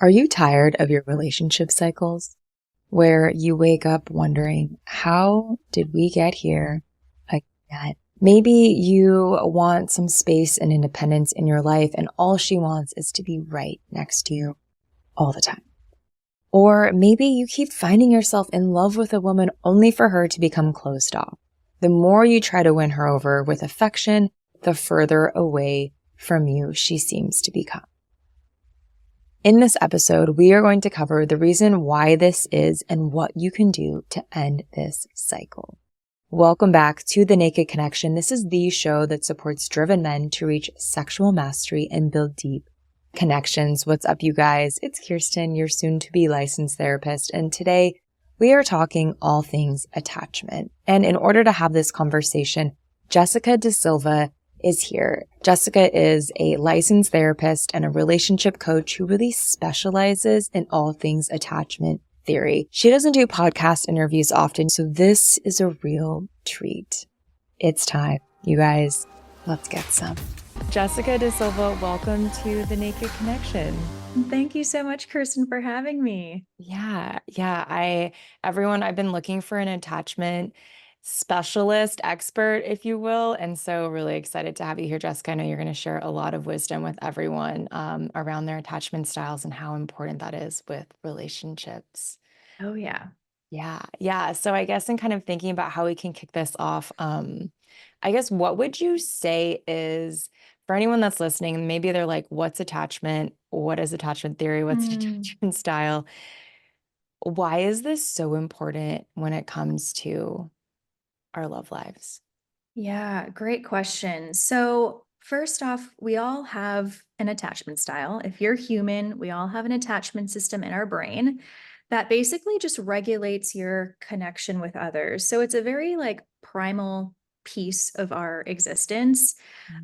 Are you tired of your relationship cycles where you wake up wondering, how did we get here again? Maybe you want some space and independence in your life, and all she wants is to be right next to you all the time. Or maybe you keep finding yourself in love with a woman only for her to become closed off. The more you try to win her over with affection, the further away from you she seems to become. In this episode, we are going to cover the reason why this is and what you can do to end this cycle. Welcome back to The Naked Connection. This is the show that supports driven men to reach sexual mastery and build deep connections. What's up, you guys? It's Kirsten, your soon-to-be licensed therapist, and today we are talking all things attachment. And in order to have this conversation, Jessica De Silva is here. Jessica is a licensed therapist and a relationship coach who really specializes in all things attachment theory. She doesn't do podcast interviews often, so this is a real treat. It's time, you guys. Let's get some. Jessica De Silva, welcome to The Naked Connection. Thank you so much, Kirsten, for having me. Yeah. I've been looking for an attachment specialist, expert, if you will. And so really excited to have you here, Jessica. I know you're going to share a lot of wisdom with everyone around their attachment styles and how important that is with relationships. Oh, yeah. Yeah. So I guess in kind of thinking about how we can kick this off, I guess what would you say is for anyone that's listening, maybe they're like, what's attachment? What is attachment theory? What's attachment style? Why is this so important when it comes to our love lives? Yeah, great question. So, first off, we all have an attachment style. If you're human, we all have an attachment system in our brain that basically just regulates your connection with others. So, it's a very primal piece of our existence.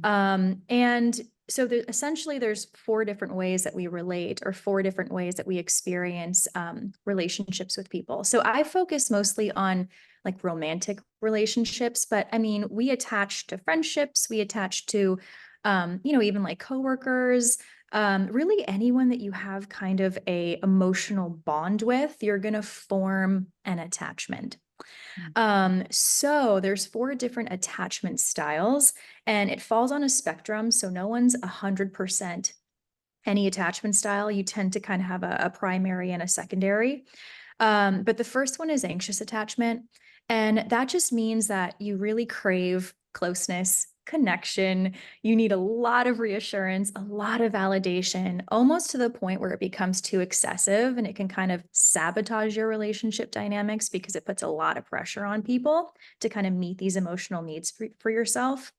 And so essentially there's four different ways that we relate or four different ways that we experience relationships with people. So I focus mostly on romantic relationships, but I mean, we attach to friendships, we attach to, even like coworkers, really anyone that you have kind of a emotional bond with, you're going to form an attachment. So there's four different attachment styles and it falls on a spectrum. So no one's 100% any attachment style. You tend to kind of have a primary and a secondary. But the first one is anxious attachment. And that just means that you really crave closeness, connection. You need a lot of reassurance, a lot of validation, almost to the point where it becomes too excessive and it can kind of sabotage your relationship dynamics because it puts a lot of pressure on people to kind of meet these emotional needs for yourself.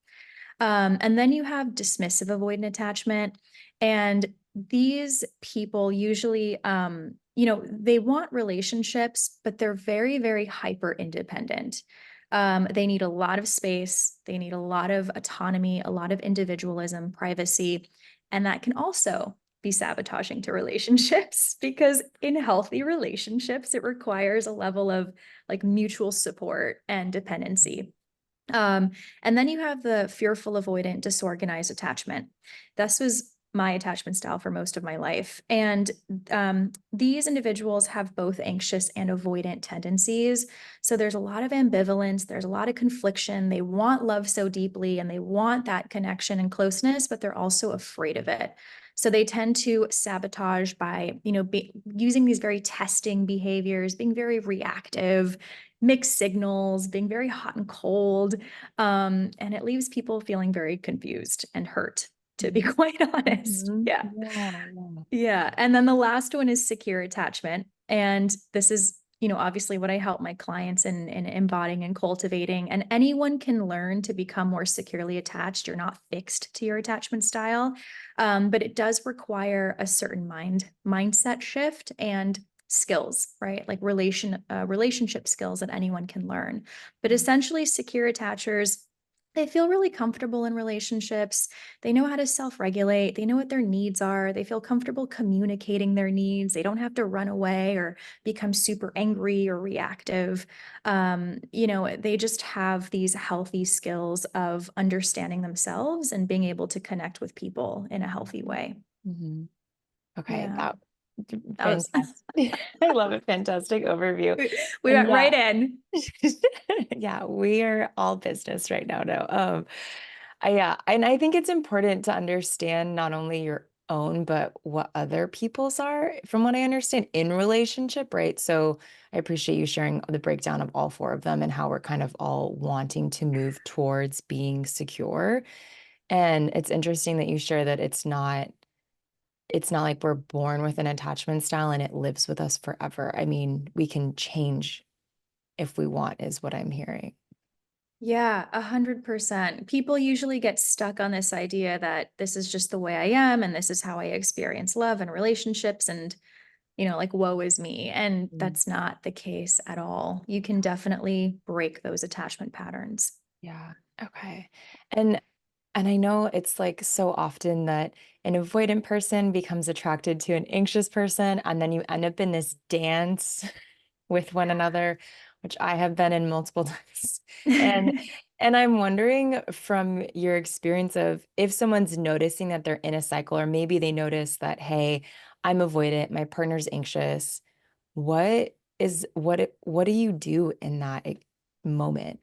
And then you have dismissive avoidant attachment. And these people usually, they want relationships, but they're very, very hyper independent. They need a lot of space. They need a lot of autonomy, a lot of individualism, privacy. And that can also be sabotaging to relationships because in healthy relationships, it requires a level of mutual support and dependency. And then you have the fearful avoidant disorganized attachment. This was my attachment style for most of my life. And these individuals have both anxious and avoidant tendencies. So there's a lot of ambivalence, there's a lot of confliction. They want love so deeply and they want that connection and closeness, but they're also afraid of it. So they tend to sabotage by, using these very testing behaviors, being very reactive, mixed signals, being very hot and cold. And it leaves people feeling very confused and hurt, to be quite honest. Yeah. Yeah. And then the last one is secure attachment. And this is, obviously what I help my clients in embodying and cultivating. And anyone can learn to become more securely attached. You're not fixed to your attachment style. But it does require a certain mindset shift and skills, right? Like relationship skills that anyone can learn. But essentially, secure attachers, they feel really comfortable in relationships. They know how to self-regulate. They know what their needs are. They feel comfortable communicating their needs. They don't have to run away or become super angry or reactive. They just have these healthy skills of understanding themselves and being able to connect with people in a healthy way. Mm-hmm. Okay, Yeah. That was Fantastic. I love it. Fantastic overview. we And went yeah, right in. yeah, we are all business right now. No, yeah, and I think it's important to understand not only your own, but what other people's are, from what I understand, in relationship, right? So I appreciate you sharing the breakdown of all four of them and how we're kind of all wanting to move towards being secure. And it's interesting that you share that it's not like we're born with an attachment style and it lives with us forever. I mean, we can change if we want, is what I'm hearing. Yeah, 100%. People usually get stuck on this idea that this is just the way I am and this is how I experience love and relationships and, like woe is me. And Mm. that's not the case at all. You can definitely break those attachment patterns. Yeah. Okay. And I know it's like so often that an avoidant person becomes attracted to an anxious person, and then you end up in this dance with one another, which I have been in multiple times. And and I'm wondering from your experience of if someone's noticing that they're in a cycle, or maybe they notice that, hey, I'm avoidant, my partner's anxious. What do you do in that moment?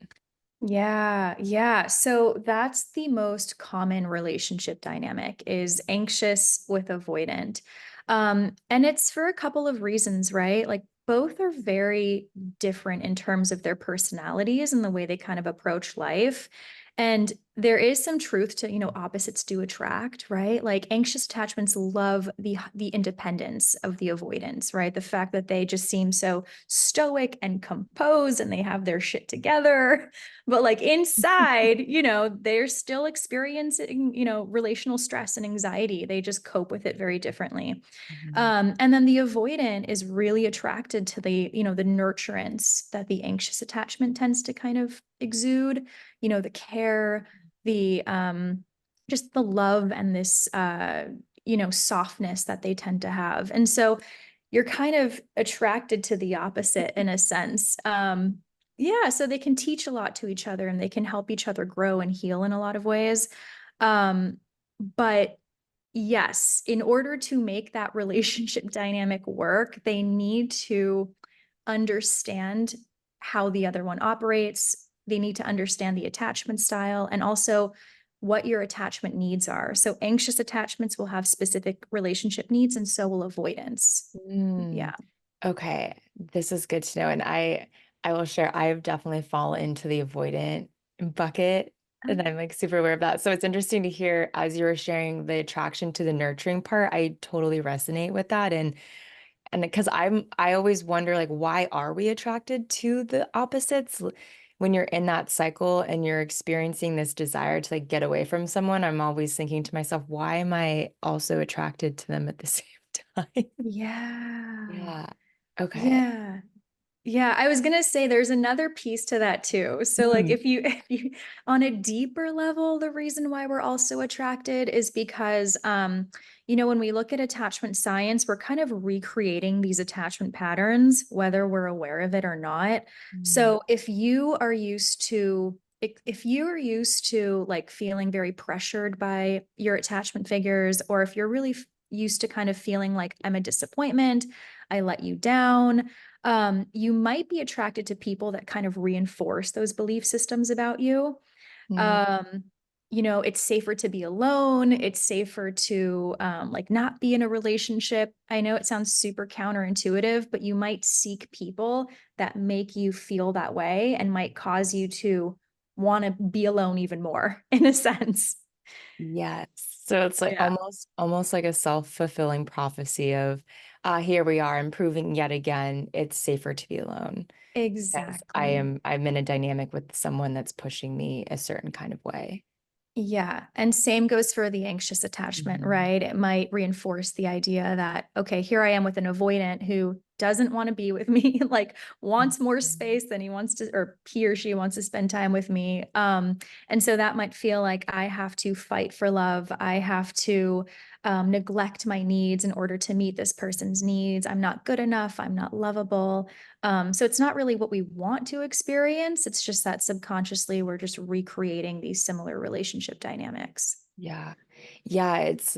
Yeah, yeah. So that's the most common relationship dynamic is anxious with avoidant. And it's for a couple of reasons, right? Like both are very different in terms of their personalities and the way they kind of approach life. And there is some truth to, opposites do attract, right? Like anxious attachments love the independence of the avoidance, right? The fact that they just seem so stoic and composed and they have their shit together, but like inside, they're still experiencing, relational stress and anxiety. They just cope with it very differently. Mhm. And then the avoidant is really attracted to the nurturance that the anxious attachment tends to kind of exude, the care, just the love and this, softness that they tend to have. And so you're kind of attracted to the opposite in a sense. Yeah, so they can teach a lot to each other and they can help each other grow and heal in a lot of ways. Um, but yes, in order to make that relationship dynamic work, they need to understand how the other one operates. They need to understand the attachment style and also what your attachment needs are. So, anxious attachments will have specific relationship needs, and so will avoidance. Mm. Yeah. Okay, this is good to know. And I will share, I've definitely fallen into the avoidant bucket. And I'm like super aware of that. So it's interesting to hear as you were sharing the attraction to the nurturing part, I totally resonate with that. And because I always wonder like why are we attracted to the opposites? When you're in that cycle and you're experiencing this desire to like get away from someone, I'm always thinking to myself, why am I also attracted to them at the same time? Yeah. Yeah. Okay. Yeah. Yeah, I was gonna say there's another piece to that too. So like Mm, if you on a deeper level, the reason why we're also attracted is because when we look at attachment science, we're kind of recreating these attachment patterns, whether we're aware of it or not. mm, So if you are used to like feeling very pressured by your attachment figures, or if you're really used to kind of feeling like I'm a disappointment, I let you down, you might be attracted to people that kind of reinforce those belief systems about you. mm. Um, it's safer to be alone. It's safer to like not be in a relationship. I know it sounds super counterintuitive, but you might seek people that make you feel that way and might cause you to want to be alone even more, in a sense. Yes. So it's like Yeah, almost like a self-fulfilling prophecy of here we are improving yet again. It's safer to be alone because exactly. I'm in a dynamic with someone that's pushing me a certain kind of way. Yeah. And same goes for the anxious attachment, Mhm. right? It might reinforce the idea that, okay, here I am with an avoidant who doesn't want to be with me, like wants more Mhm. space than he wants to, or he or she wants to spend time with me. And so that might feel like I have to fight for love. I have to neglect my needs in order to meet this person's needs. I'm not good enough. I'm not lovable. So it's not really what we want to experience. It's just that subconsciously we're just recreating these similar relationship dynamics. Yeah. Yeah, it's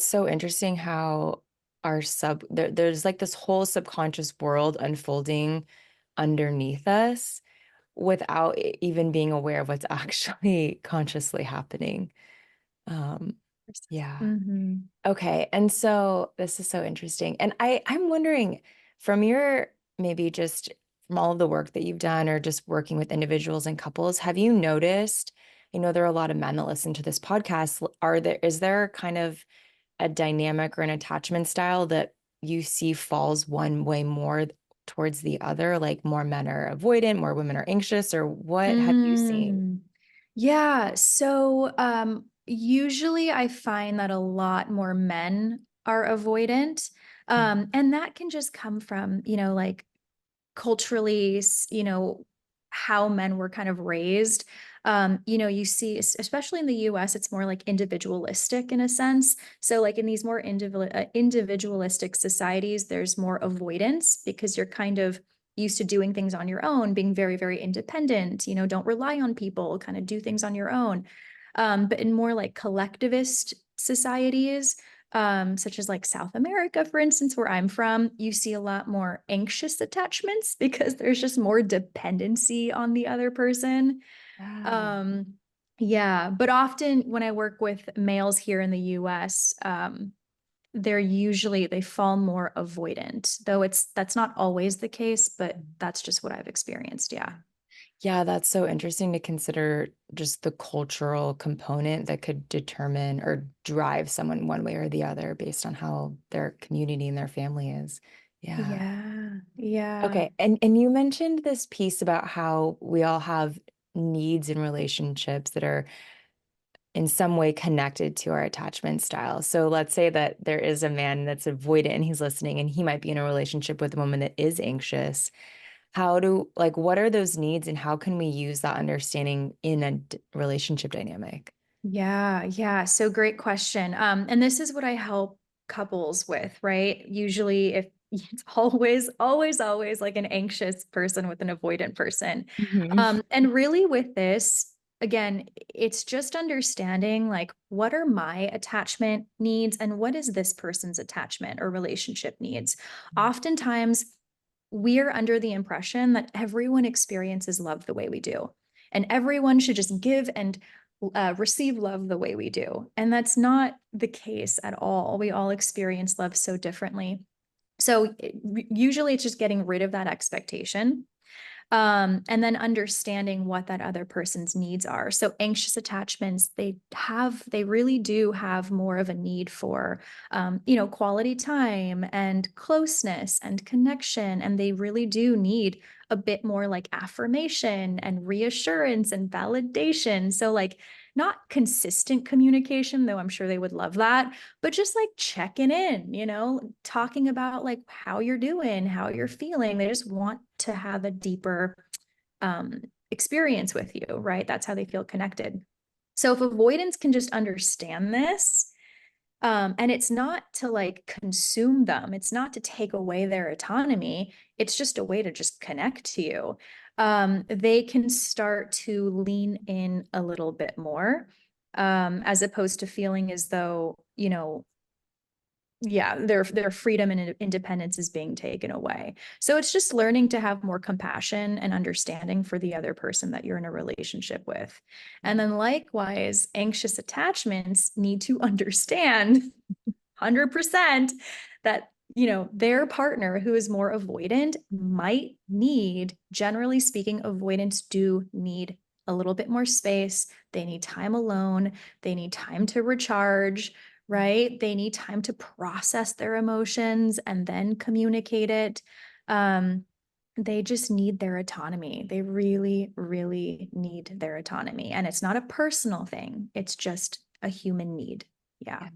so interesting how our there's like this whole subconscious world unfolding underneath us without even being aware of what's actually consciously happening. Um, yeah. Mm-hmm. Okay. And so this is so interesting. And I'm wondering from your maybe just from all of the work that you've done or just working with individuals and couples, have you noticed, I know there are a lot of men that listen to this podcast. Is there kind of a dynamic or an attachment style that you see falls one way more towards the other? Like more men are avoidant, more women are anxious, or what have you seen? Mm. Yeah. So usually I find that a lot more men are avoidant. And that can just come from, like culturally, how men were kind of raised. You see, especially in the US, it's more like individualistic in a sense. So, like in these more individualistic societies, there's more avoidance because you're kind of used to doing things on your own, being very, very independent, don't rely on people, kind of do things on your own. But in more like collectivist societies, such as like South America, for instance, where I'm from, you see a lot more anxious attachments because there's just more dependency on the other person. Yeah. Um, yeah, but often when I work with males here in the US, they fall more avoidant, though that's not always the case, but that's just what I've experienced. Yeah. Yeah, that's so interesting to consider just the cultural component that could determine or drive someone one way or the other based on how their community and their family is. Yeah. Yeah. Yeah. Okay. And you mentioned this piece about how we all have needs in relationships that are in some way connected to our attachment style. So let's say that there is a man that's avoidant and he's listening and he might be in a relationship with a woman that is anxious. What are those needs and how can we use that understanding in a relationship dynamic? Yeah, yeah. So great question. And this is what I help couples with, right? Usually if it's always like an anxious person with an avoidant person. Mhm. And really with this, again, it's just understanding like what are my attachment needs and what is this person's attachment or relationship needs. Oftentimes we're under the impression that everyone experiences love the way we do. And everyone should just give and receive love the way we do. And that's not the case at all. We all experience love so differently. So usually it's just getting rid of that expectation, and then understanding what that other person's needs are. So anxious attachments, they really do have more of a need for, quality time and closeness and connection. And they really do need a bit more like affirmation and reassurance and validation. So like not consistent communication, though I'm sure they would love that, but just like checking in, talking about like how you're doing, how you're feeling. They just want to have a deeper um, experience with you, right? That's how they feel connected. So if avoidance can just understand this, and it's not to like consume them, it's not to take away their autonomy, it's just a way to just connect to you. They can start to lean in a little bit more, as opposed to feeling as though, yeah, their freedom and independence is being taken away. So it's just learning to have more compassion and understanding for the other person that you're in a relationship with. And then likewise, anxious attachments need to understand 100% that their partner who is more avoidant might need, generally speaking, avoidants do need a little bit more space. They need time alone. They need time to recharge, right? They need time to process their emotions and then communicate it. Um, they just need their autonomy. They really, really need their autonomy. And it's not a personal thing, it's just a human need. Yeah.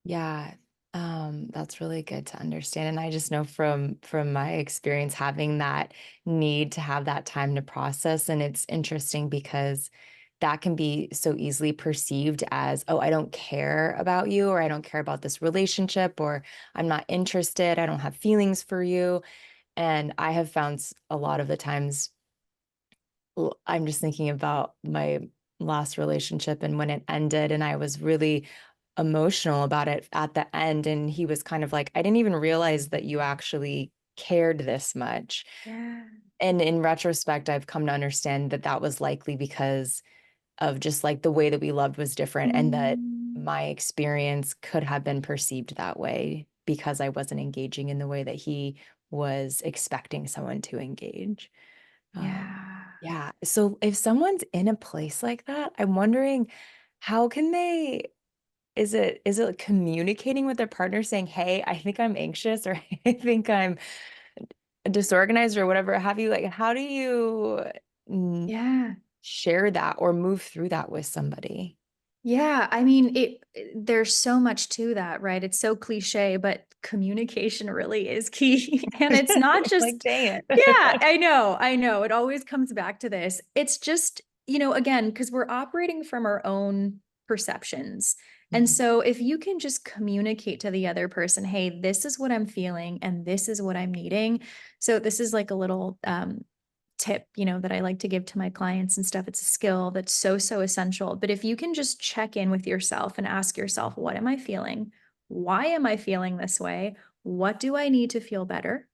Yeah. Yeah, that's really good to understand. And I just know from my experience having that need to have that time to process. And it's interesting because that can be so easily perceived as, oh, I don't care about you, or I don't care about this relationship, or I'm not interested, I don't have feelings for you. And I have found a lot of the times, I'm just thinking about my last relationship and when it ended, and I was really emotional about it at the end. And he was kind of like, I didn't even realize that you actually cared this much. Yeah. And in retrospect, I've come to understand that that was likely because of just like the way that we loved was different and that Mm, my experience could have been perceived that way because I wasn't engaging in the way that he was expecting someone to engage. yeah. Yeah. So if someone's in a place like that, I'm wondering how can they is it communicating with their partner saying, "Hey, I think I'm anxious," or "I think I'm disorganized," or whatever have you? Like, how do you mm, Yeah. share that or move through that with somebody? Yeah, I mean, there's so much to that, right? It's so cliche, but communication really is key. And it's not Like, just, dang yeah, it. I know. It always comes back to this. It's just, again, because we're operating from our own perceptions. And Mhm. so if you can just communicate to the other person, hey, this is what I'm feeling and this is what I'm needing. So this is like a little tip, that I like to give to my clients and stuff. It's a skill that's so, so essential. But if you can just check in with yourself and ask yourself, what am I feeling? Why am I feeling this way? What do I need to feel better?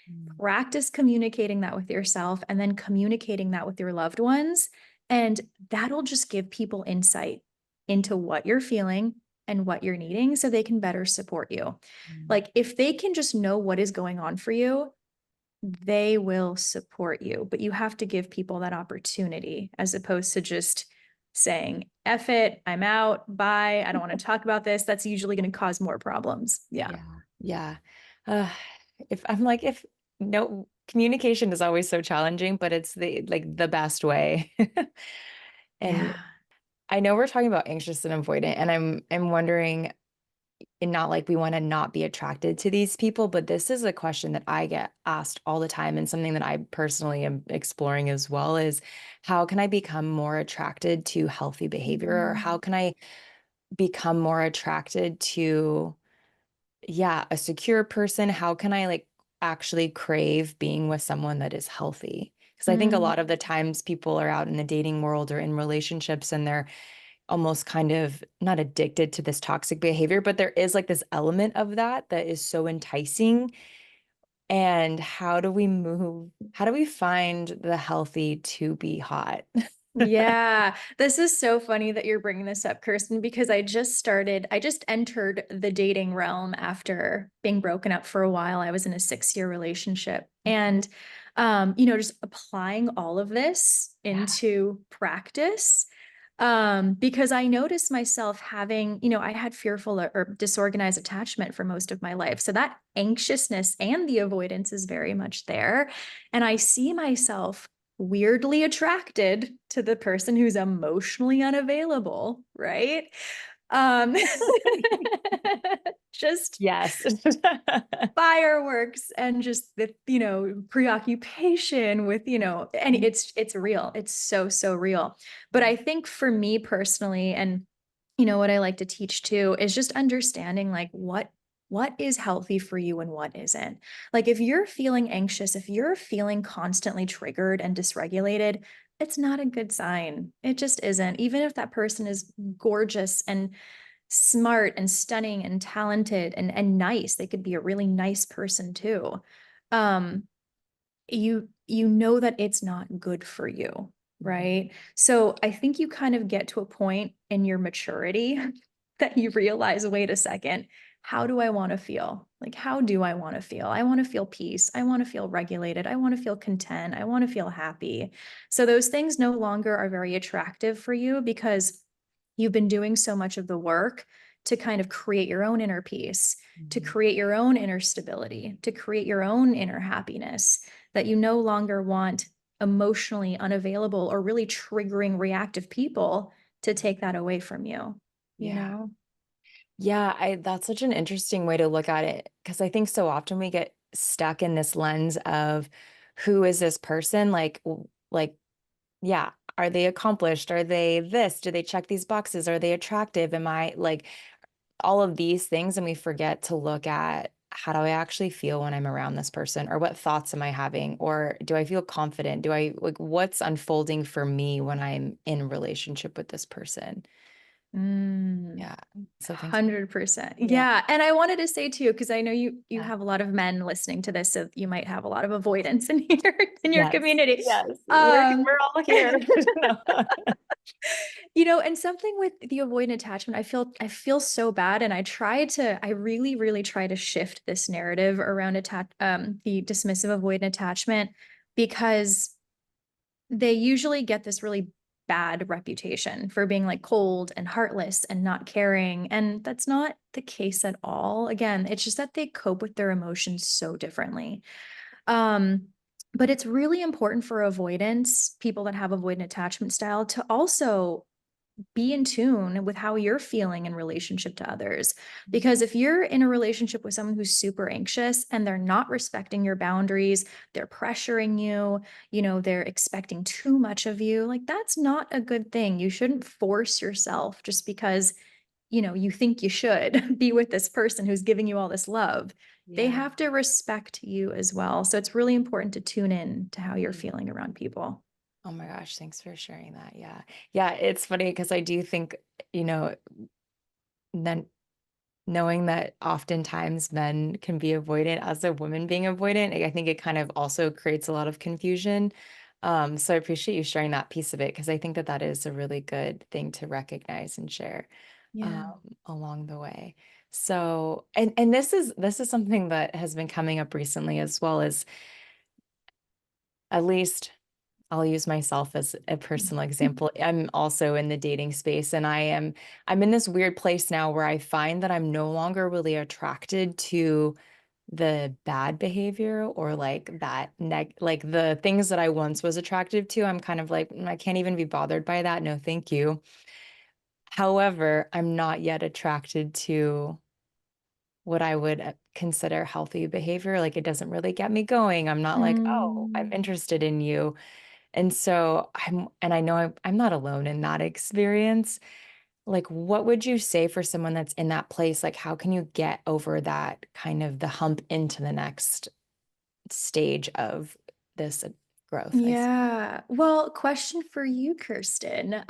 Mm, Practice communicating that with yourself and then communicating that with your loved ones. And that'll just give people insight into what you're feeling and what you're needing so they can better support you. mm. Like if they can just know what is going on for you, they will support you, but you have to give people that opportunity as opposed to just saying, F it, I'm out, bye, I don't want to talk about this. That's usually going to cause more problems. Yeah. Yeah. Yeah. Uh, if I'm like, if no communication is always so challenging, but it's the best way. And Yeah. I know we're talking about anxious and avoidant, and I'm wondering, and not like we want to not be attracted to these people, but this is a question that I get asked all the time, and something that I personally am exploring as well is how can I become more attracted to healthy behavior, or how Mm. can I become more attracted to, yeah, a secure person? How can I like actually crave being with someone that is healthy? Because I think a Mm. lot of the times people are out in the dating world or in relationships and they're almost kind of not addicted to this toxic behavior, but there is like this element of that that is so enticing. And how do we find the healthy to be hot? Yeah, this is so funny that you're bringing this up, Kirsten, because I just entered the dating realm after being broken up for a while. I was in a 6-year relationship and, just applying all of this Yeah. into practice. Because I noticed myself having, I had fearful or disorganized attachment for most of my life. So that anxiousness and the avoidance is very much there. And I see myself weirdly attracted to the person who's emotionally unavailable, right? Um, just Yes. fireworks and just the, preoccupation with, and it's real. It's so, so real. But I think for me personally, and what I like to teach too is just understanding like what is healthy for you and what isn't. Like if you're feeling anxious, if you're feeling constantly triggered and dysregulated, it's not a good sign. It just isn't. Even if that person is gorgeous and smart and stunning and talented and nice, they could be a really nice person too. Um, you know that it's not good for you, right? So I think you kind of get to a point in your maturity that you realize, wait a second, how do I want to feel? Like, how do I want to feel? I want to feel peace. I want to feel regulated. I want to feel content. I want to feel happy. So those things no longer are very attractive for you because you've been doing so much of the work to kind of create your own inner peace, to Mhm. create your own inner stability, to create your own inner happiness, that you no longer want emotionally unavailable or really triggering reactive people to take that away from you, you Yeah. know? Yeah, I that's such an interesting way to look at it because I think so often we get stuck in this lens of who is this person? Like, yeah, are they accomplished? Are they this? Do they check these boxes? Are they attractive? Am I like all of these things? And we forget to look at how do I actually feel when I'm around this person? Or what thoughts am I having? Or do I feel confident? Do I like what's unfolding for me when I'm in a relationship with this person? Mm. Yeah. So thanks. 100%. Yeah. Yeah. And I wanted to say too, because I know you Yeah. have a lot of men listening to this, so you might have a lot of avoidance in here in your Yes. community. Yes. Um, We're all here. No. and something with the avoidant attachment, I feel so bad. And I really, really try to shift this narrative around the dismissive avoidant attachment because they usually get this really bad reputation for being like cold and heartless and not caring. And that's not the case at all. Again, it's just that they cope with their emotions so differently. Um, but it's really important for avoidance, people that have avoidant attachment style, to also be in tune with how you're feeling in relationship to others. Because if you're in a relationship with someone who's super anxious and they're not respecting your boundaries, they're pressuring you, they're expecting too much of you, like that's not a good thing. You shouldn't force yourself just because, you think you should be with this person who's giving you all this love. They Yeah. have to respect you as well. So it's really important to tune in to how you're Mm. feeling around people. Oh my gosh, thanks for sharing that. Yeah. Yeah, it's funny because I do think, you know, then knowing that oftentimes men can be avoidant as a woman being avoidant, I think it kind of also creates a lot of confusion. So I appreciate you sharing that piece of it because I think that that is a really good thing to recognize and share um, Yeah. along the way. So, and this is something that has been coming up recently as well as at least I'll use myself as a personal example. I'm also in the dating space and I'm in this weird place now where I find that I'm no longer really attracted to the bad behavior or like that like the things that I once was attractive to. I'm kind of like, I can't even be bothered by that. No, thank you. However, I'm not yet attracted to what I would consider healthy behavior. Like it doesn't really get me going. I'm not like, oh, I'm Mm. interested in you. And so and I know I'm not alone in that experience. Like, what would you say for someone that's in that place? Like, how can you get over that kind of the hump into the next stage of this growth? Yeah. Well, question for you, Kirsten.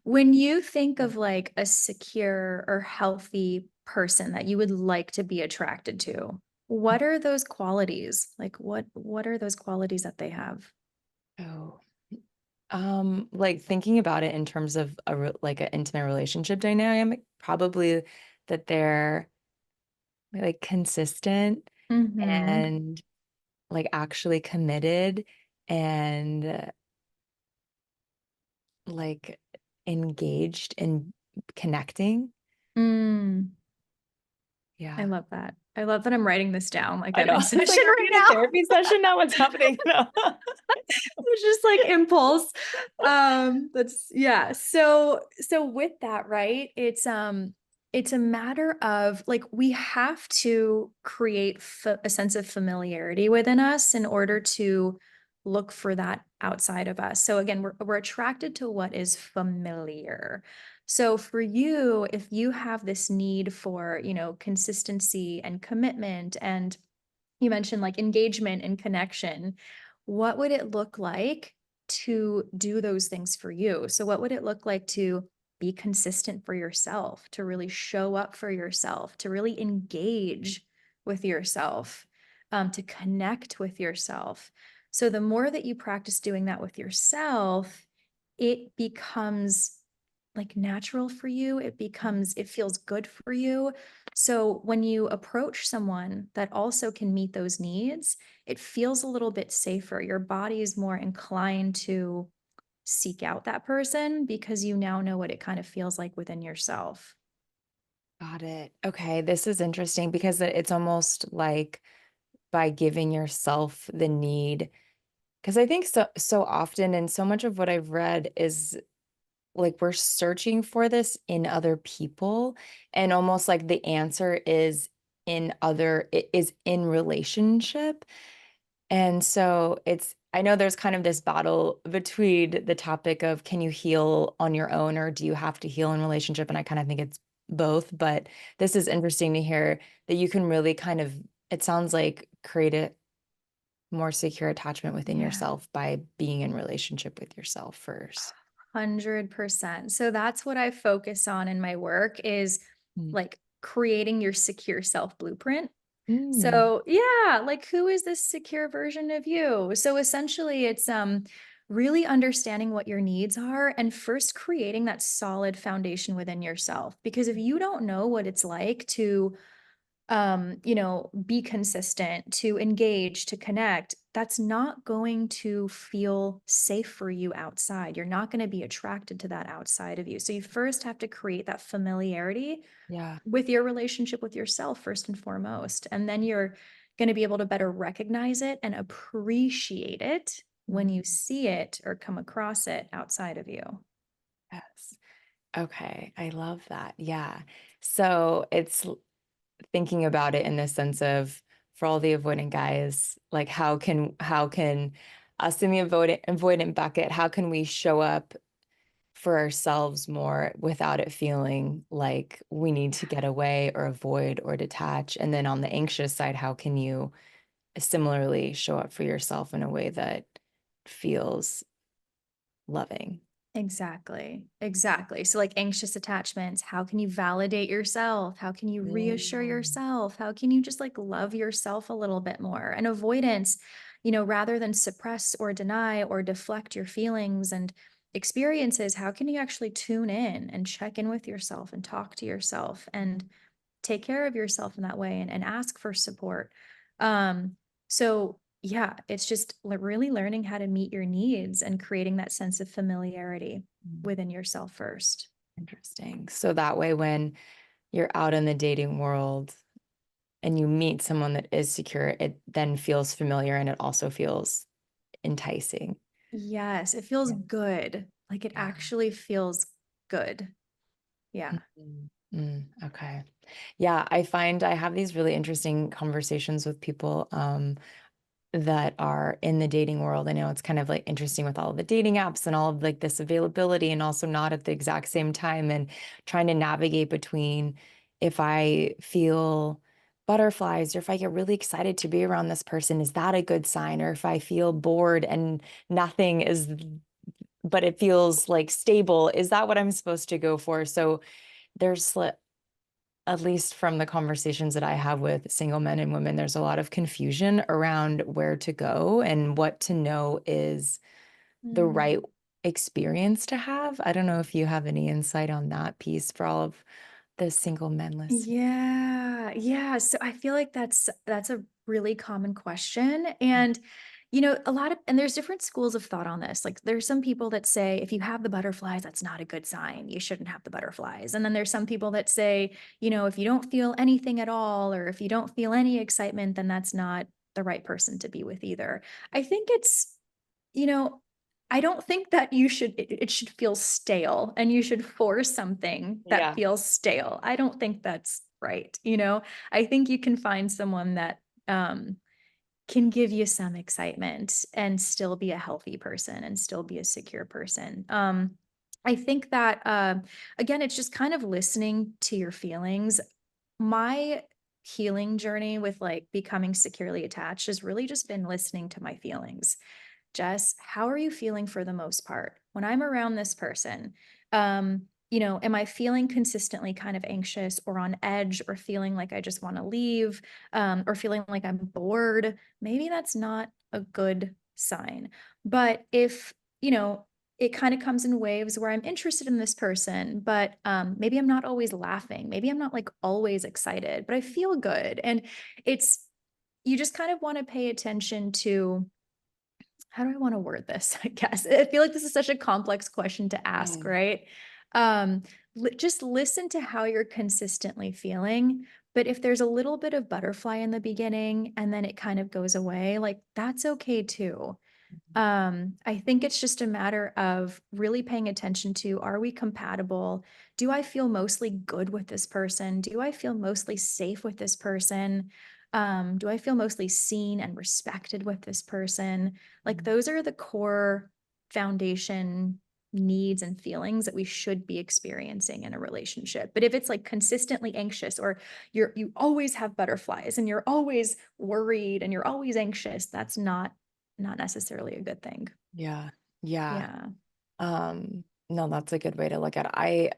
When you think of like a secure or healthy person that you would like to be attracted to, what are those qualities? Like what are those qualities that they have? Oh, like thinking about it in terms of like an intimate relationship dynamic, probably that they're like consistent Mm-hmm. and like actually committed and like engaged in connecting. Mm, I Yeah. love that. I love that I'm writing this down like I I'm know. in It's like, session are we right in a now. therapy session now? What's happening? No. It's just like impulse. That's yeah. So with that, right? It's a matter of like we have to create a sense of familiarity within us in order to look for that outside of us. So again, we're attracted to what is familiar. So for you, if you have this need for, consistency and commitment, and you mentioned like engagement and connection, what would it look like to do those things for you? So what would it look like to be consistent for yourself, to really show up for yourself, to really engage with yourself, to connect with yourself? So the more that you practice doing that with yourself, it becomes like natural for you. It feels good for you. So when you approach someone that also can meet those needs, it feels a little bit safer. Your body is more inclined to seek out that person because you now know what it kind of feels like within yourself. Got it. Okay, this is interesting because it's almost like by giving yourself the need, because I think so often and so much of what I've read is like we're searching for this in other people and almost like the answer is it is in relationship. And so I know there's kind of this battle between the topic of can you heal on your own or do you have to heal in relationship? And I kind of think it's both, but this is interesting to hear that you can really kind of, it sounds like create a more secure attachment within Yeah. yourself by being in relationship with yourself first. 100%. So that's what I focus on in my work is Mm. like creating your secure self blueprint. Mm. So, yeah, like who is this secure version of you? So essentially it's really understanding what your needs are and first creating that solid foundation within yourself. Because if you don't know what it's like to be consistent, to engage, to connect, that's not going to feel safe for you outside. You're not going to be attracted to that outside of you. So you first have to create that familiarity Yeah. with your relationship with yourself first and foremost. And then you're going to be able to better recognize it and appreciate it when Mm. you see it or come across it outside of you. Yes. Okay. I love that. Yeah. So it's thinking about it in the sense of for all the avoidant guys, like how can us in the avoidant bucket, how can we show up for ourselves more without it feeling like we need to get away or avoid or detach? And then on the anxious side, how can you similarly show up for yourself in a way that feels loving? Exactly. Exactly. So, like anxious attachments, how can you validate yourself? How can you reassure Mm. yourself? How can you just like love yourself a little bit more? And avoidance, rather than suppress or deny or deflect your feelings and experiences, how can you actually tune in and check in with yourself and talk to yourself and take care of yourself in that way and ask for support? So yeah, it's just really learning how to meet your needs and creating that sense of familiarity Mm. within yourself first. Interesting. So that way, when you're out in the dating world and you meet someone that is secure, it then feels familiar and it also feels enticing. Yes, it feels Yeah. good. Like it Yeah. actually feels good. Yeah. Mhm. Okay. Yeah, I find I have these really interesting conversations with people that are in the dating world. I know it's kind of like interesting with all of the dating apps and all of like this availability and also not at the exact same time and trying to navigate between if I feel butterflies or if I get really excited to be around this person, is that a good sign? Or if I feel bored and nothing is, but it feels like stable, is that what I'm supposed to go for? So there's at least from the conversations that I have with single men and women, there's a lot of confusion around where to go and what to know is the right Mm. experience to have. I don't know if you have any insight on that piece for all of the single men listening. Yeah, yeah. So I feel like that's a really common question. And a lot of and there's different schools of thought on this. Like there's some people that say if you have the butterflies, that's not a good sign. You shouldn't have the butterflies. And then there's some people that say, if you don't feel anything at all or if you don't feel any excitement, then that's not the right person to be with either. I think it's you know, I don't think that it should feel stale and you should force something that Yeah. feels stale. I don't think that's right. I think you can find someone that can give you some excitement and still be a healthy person and still be a secure person. I think that again, it's just kind of listening to your feelings. My healing journey with like becoming securely attached has really just been listening to my feelings. Jess, how are you feeling for the most part? When I'm around this person, am I feeling consistently kind of anxious or on edge or feeling like I just want to leave or feeling like I'm bored? Maybe that's not a good sign. But if, it kind of comes in waves where I'm interested in this person, but maybe I'm not always laughing. Maybe I'm not like always excited, but I feel good. And you just kind of want to pay attention to how do I want to word this? I guess I feel like this is such a complex question to ask, Mm. right? Um, just listen to how you're consistently feeling. But if there's a little bit of butterfly in the beginning and then it kind of goes away, like that's okay too. I think it's just a matter of really paying attention to, are we compatible? Do I feel mostly good with this person? Do I feel mostly safe with this person? Do I feel mostly seen and respected with this person? Like those are the core foundation needs and feelings that we should be experiencing in a relationship. But if it's like consistently anxious or you always have butterflies and you're always worried and you're always anxious, that's not necessarily a good thing. Yeah. Yeah. Yeah. No, that's a good way to look at it.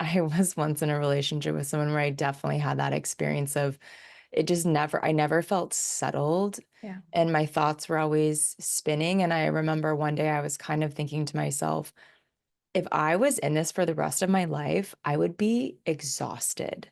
I was once in a relationship with someone where I definitely had that experience of it just never, I never felt settled Yeah. and my thoughts were always spinning. And I remember one day I was kind of thinking to myself, if I was in this for the rest of my life, I would be exhausted.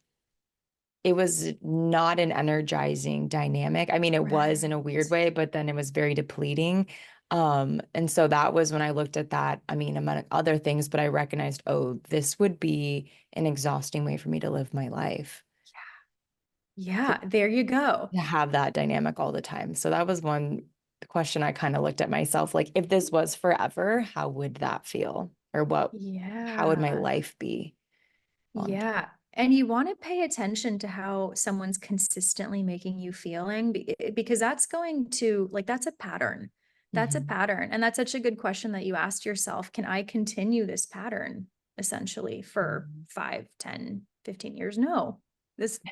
It was not an energizing dynamic. I mean, it was in a weird Right. way, but then it was very depleting. And so that was when I looked at that. I mean, among other things, but I recognized, oh, this would be an exhausting way for me to live my life, Yeah, there you go. to have that dynamic all the time. So that was one question I kind of looked at myself, like if this was forever, how would that feel? Or how would my Yeah. life be long term? Yeah. And you want to pay attention to how someone's consistently making you feeling because that's going to like that's a pattern. That's a Mhm. pattern. And that's such a good question that you asked yourself. Can I continue this pattern essentially for Mhm. 5, 10, 15 years? No.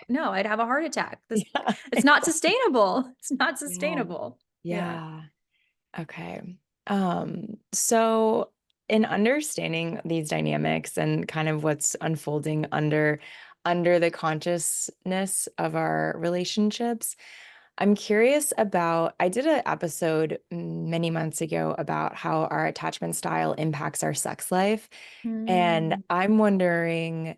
No, I'd have a heart attack. This Yeah. it's not sustainable. It's not Yeah. sustainable. Yeah. Yeah. Okay. So in understanding these dynamics and kind of what's unfolding under the consciousness of our relationships, I'm curious about, I did an episode many months ago about how our attachment style impacts our sex life. And Mm. I'm wondering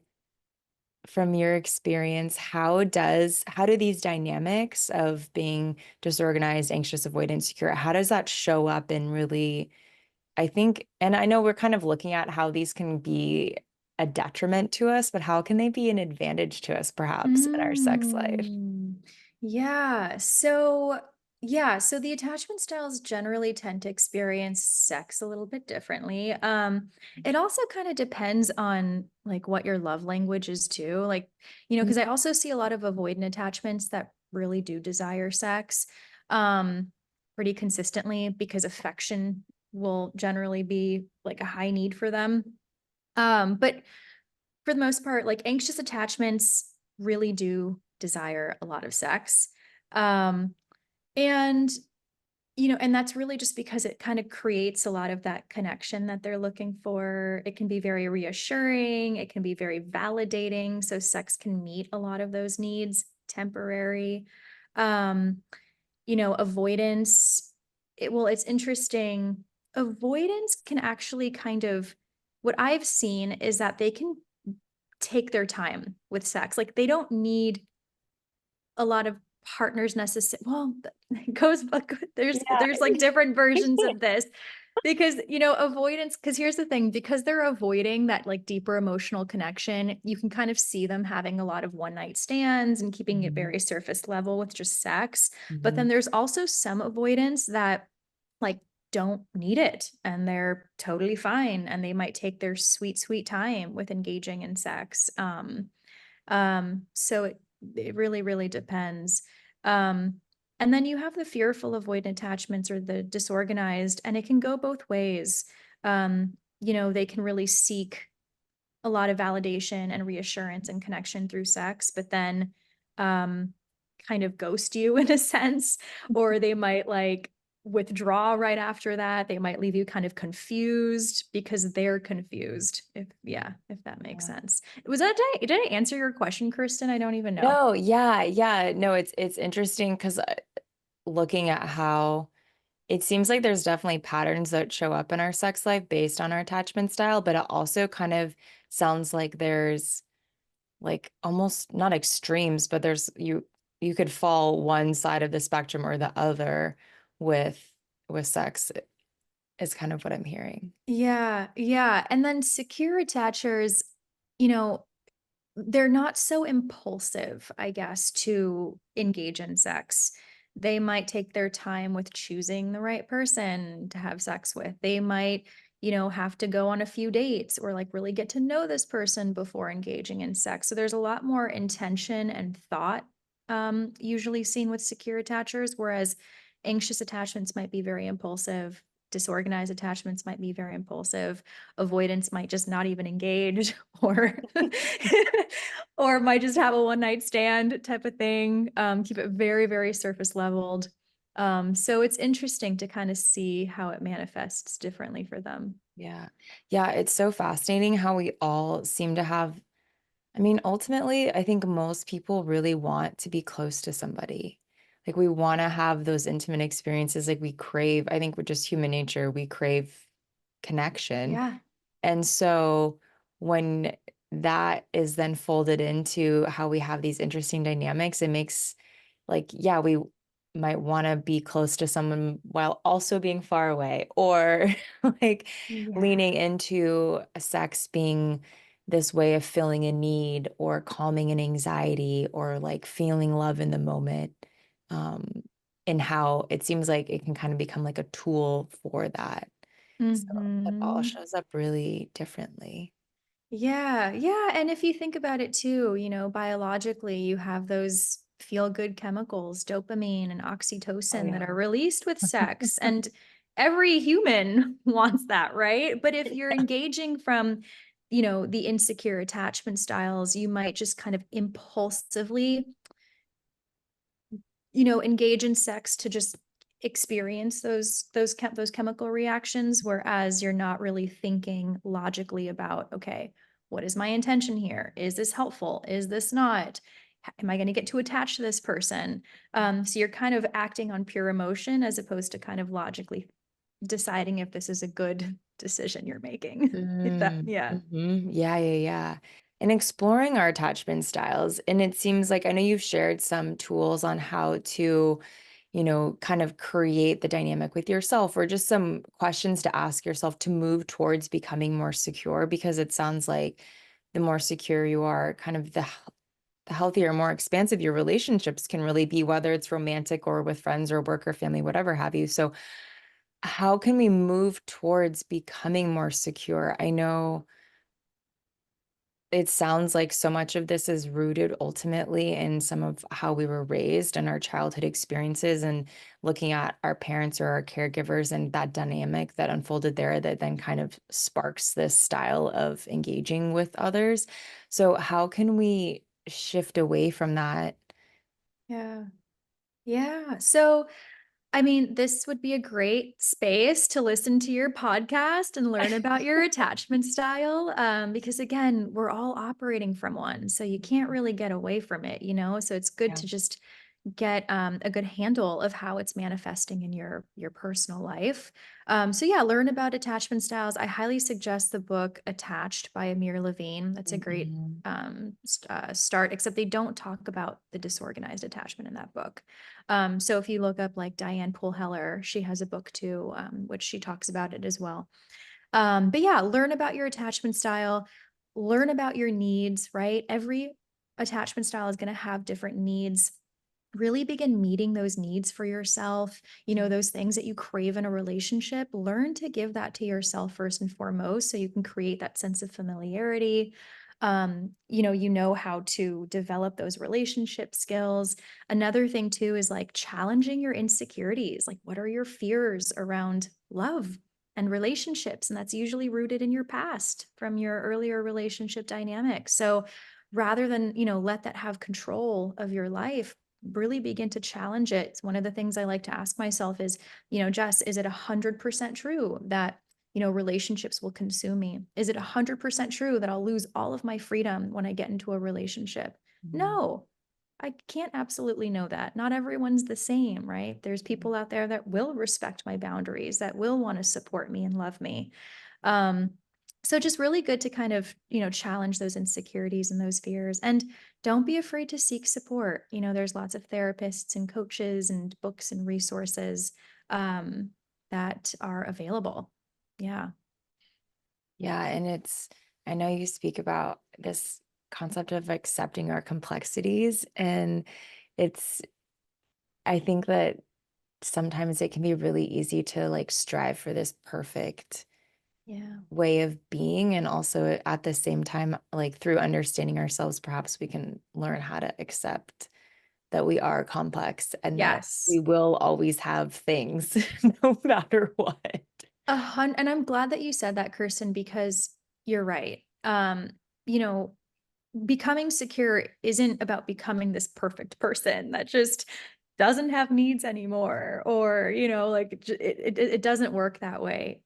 from your experience, how do these dynamics of being disorganized, anxious, avoidant, insecure, how does that show up in really, I think, and I know we're kind of looking at how these can be a detriment to us, but how can they be an advantage to us perhaps in our sex life? Mm. Yeah. So the attachment styles generally tend to experience sex a little bit differently. It also kind of depends on like what your love language is too. Like, because I also see a lot of avoidant attachments that really do desire sex um pretty consistently because affection will generally be like a high need for them. But for the most part, like anxious attachments really do desire a lot of sex. Um, and and that's really just because it kind of creates a lot of that connection that they're looking for. It can be very reassuring, it can be very validating. So sex can meet a lot of those needs, temporary. Um, Avoidance, it's interesting. Avoidance can actually kind of what I've seen is that they can take their time with sex. Like they don't need a lot of partners necessarily. Well, it goes but Yeah. there's like different versions of this because avoidance because here's the thing because they're avoiding that like deeper emotional connection you can kind of see them having a lot of one night stands and keeping it Mhm. very surface level with just sex but Mhm. then there's also some avoidance that like don't need it and they're totally fine and they might take their sweet time with engaging in sex so it really, really depends. Um, and then you have the fearful avoidant attachments or the disorganized, and it can go both ways. They can really seek a lot of validation and reassurance and connection through sex, but then um, kind of ghost you in a sense, or they might like withdraw right after that. They might leave you kind of confused because they're confused. If that makes Yeah. sense. Did I answer your question, Kirsten? I don't even know. No, yeah, yeah. No, it's interesting because looking at how it seems like there's definitely patterns that show up in our sex life based on our attachment style, but it also kind of sounds like there's like almost not extremes, but you could fall one side of the spectrum or the other with sex is kind of what I'm hearing. Yeah, yeah. And then secure attachers, you know, they're not so impulsive, I guess, to engage in sex. They might take their time with choosing the right person to have sex with. They might, have to go on a few dates or like really get to know this person before engaging in sex. So there's a lot more intention and thought usually seen with secure attachers, whereas anxious attachments might be very impulsive. Disorganized attachments might be very impulsive. Avoidance might just not even engage or might just have a one night stand type of thing. Keep it very, very surface leveled. So it's interesting to kind of see how it manifests differently for them. Yeah. Yeah, it's so fascinating how we all seem to have, I mean, ultimately, I think most people really want to be close to somebody. Like we want to have those intimate experiences, like we crave, I think we're just human nature, we crave connection. Yeah. And so when that is then folded into how we have these interesting dynamics, it makes like, yeah, we might want to be close to someone while also being far away, or like Yeah. leaning into a sex being this way of filling a need or calming an anxiety or like feeling love in the moment. Um, and how it seems like it can kind of become like a tool for that. So it all Hmm. shows up really differently. Yeah, yeah, and if you think about it too, biologically, you have those feel-good chemicals, dopamine and Oh, oxytocin that yeah. are released with sex, and every human wants that, right? But if you're engaging from, the insecure attachment styles, you might just kind of impulsively engage in sex to just experience those chemical reactions, whereas you're not really thinking logically about, okay, what is my intention here? Is this helpful? Is this not? Am I going to get too attached to this person? So you're kind of acting on pure emotion as opposed to kind of logically deciding if this is a good decision you're making. If that, yeah. Yeah, yeah, yeah. And exploring our attachment styles. And it seems like I know you've shared some tools on how to, kind of create the dynamic with yourself or just some questions to ask yourself to move towards becoming more secure because it sounds like the more secure you are, kind of the healthier, more expansive your relationships can really be, whether it's romantic or with friends or work or family, whatever have you. So how can we move towards becoming more secure? I know it sounds like so much of this is rooted ultimately in some of how we were raised and our childhood experiences and looking at our parents or our caregivers and that dynamic that unfolded there that then kind of sparks this style of engaging with others. So how can we shift away from that? Yeah. Yeah. So I mean, this would be a great space to listen to your podcast and learn about your attachment style. Because again, we're all operating from one. So you can't really get away from it. So it's good Yeah. to just get a good handle of how it's manifesting in your personal life. So yeah, learn about attachment styles. I highly suggest the book Attached by Amir Levine. That's a great Mhm. start, except they don't talk about the disorganized attachment in that book. So if you look up like Diane Poole Heller, she has a book too, which she talks about it as well. But yeah, learn about your attachment style, learn about your needs, right? Every attachment style is going to have different needs. Really begin meeting those needs for yourself, those things that you crave in a relationship. Learn to give that to yourself first and foremost so you can create that sense of familiarity. You know how to develop those relationship skills. Another thing too is like challenging your insecurities. Like, what are your fears around love and relationships? And that's usually rooted in your past from your earlier relationship dynamics. So rather than, let that have control of your life, really begin to challenge it. It's one of the things I like to ask myself is, Jess, is it 100% true that, relationships will consume me? Is it 100% true that I'll lose all of my freedom when I get into a relationship? Mhm. No, I can't absolutely know that. Not everyone's the same, right? There's people out there that will respect my boundaries, that will want to support me and love me. Um, so just really good to kind of, challenge those insecurities and those fears. And don't be afraid to seek support. There's lots of therapists and coaches and books and resources that are available. Yeah. Yeah, and I know you speak about this concept of accepting our complexities, and it's, I think that sometimes it can be really easy to like strive for this perfect Yeah. way of being. And also at the same time, like through understanding ourselves, perhaps we can learn how to accept that we are complex and that we Yes. will always have things no matter what. And I'm glad that you said that, Kirsten, because you're right. You know, Becoming secure isn't about becoming this perfect person that just doesn't have needs anymore, or, like it doesn't work that way.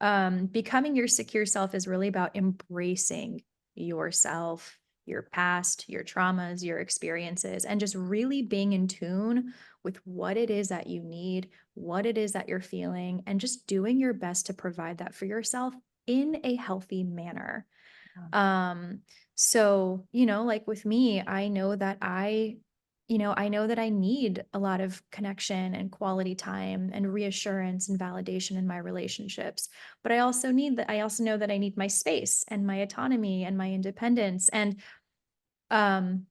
Becoming your secure self is really about embracing yourself, your past, your traumas, your experiences, and just really being in tune with what it is that you need, what it is that you're feeling, and just doing your best to provide that for yourself in a healthy manner. Um, so, like with me, I know that I need a lot of connection and quality time and reassurance and validation in my relationships. But I also know that I need my space and my autonomy and my independence. And um,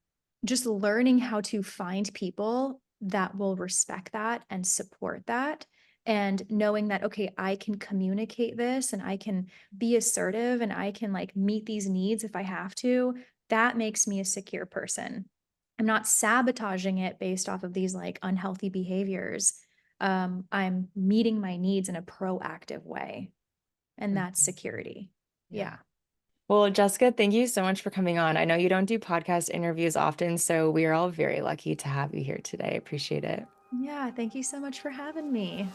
just learning how to find people that will respect that and support that, and knowing that, okay, I can communicate this and I can be assertive and I can like meet these needs if I have to, that makes me a secure person. I'm not sabotaging it based off of these like unhealthy behaviors. I'm meeting my needs in a proactive way, and that's security. Yeah. Yeah. Well, Jessica, thank you so much for coming on. I know you don't do podcast interviews often, so we are all very lucky to have you here today. I appreciate it. Yeah. Thank you so much for having me.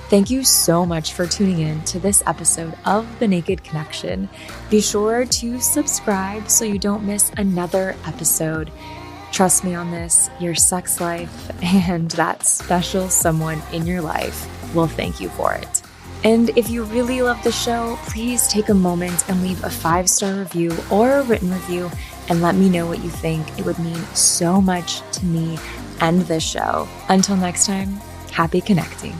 Thank you so much for tuning in to this episode of The Naked Connection. Be sure to subscribe so you don't miss another episode. Trust me on this, your sex life and that special someone in your life will thank you for it. And if you really love the show, please take a moment and leave a 5-star review or a written review and let me know what you think. It would mean so much to me and this show. Until next time, happy connecting.